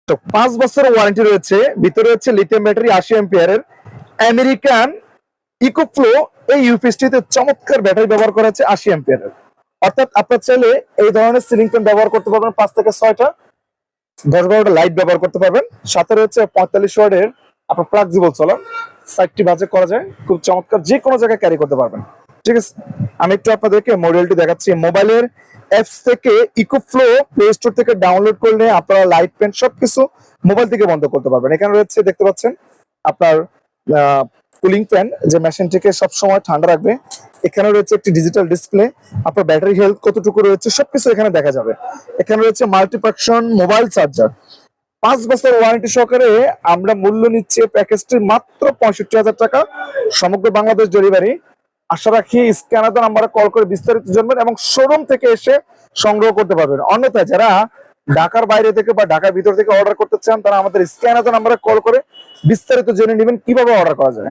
তো 5 বছর ওয়ারেন্টি রয়েছে, ভিতরে হচ্ছে লিথিয়াম ব্যাটারি 80 অ্যাম্পিয়ারের আমেরিকান ইকোফ্লো। এই ইউপিএসটিতে চমৎকার ব্যাটারি ব্যবহার করা হচ্ছে 80 অ্যাম্পিয়ারের। অর্থাৎ আপনার চাইলে এই ধরনের সিলিং ফ্যান ব্যবহার করতে পারবেন 5 থেকে 6টা, 10-12টা লাইট ব্যবহার করতে পারবেন। সাথে রয়েছে 45 ওয়াটের আপনার ফ্লেক্সিবল সোলার, 60টি বাজে করা যায়, খুব চমৎকার, যে কোনো জায়গায় ক্যারি করতে পারবেন। ঠিক আছে, আমি একটু আপনাদেরকে মডেলটি দেখাচ্ছি। মোবাইলের অ্যাপস থেকে ইকোফ্লো প্লে স্টোর থেকে ডাউনলোড করলে আপনারা লাইট ফ্যান সবকিছু মোবাইল থেকে বন্ধ করতে পারবেন। এখানে রয়েছে, দেখতে পাচ্ছেন, আপনার কুলিং ফ্যান, যে মেশিনটিকে সবসময় ঠান্ডা রাখবে। এখানে রয়েছে একটি ডিজিটাল ডিসপ্লে, আপনার ব্যাটারি হেলথ কতটুকু রয়েছে সবকিছু এখানে দেখা যাবে। এখানে রয়েছে মাল্টিফাংশন মোবাইল চার্জার। 5 বছর ওয়ারেন্টি সহকারে আমরা মূল্য নিচ্ছে প্যাকেজটির মাত্র 65,000 টাকা, সমগ্র বাংলাদেশ ডেলিভারি। আশা রাখি স্ক্যানার নাম্বারে কল করে বিস্তারিত জানবেন এবং শোরুম থেকে এসে সংগ্রহ করতে পারবেন। অন্যথায় যারা ঢাকার বাইরে থেকে বা ঢাকার ভিতর থেকে অর্ডার করতে চান, তারা আমাদের স্ক্যানার নাম্বারে কল করে বিস্তারিত জেনে নেবেন কিভাবে অর্ডার করা যায়।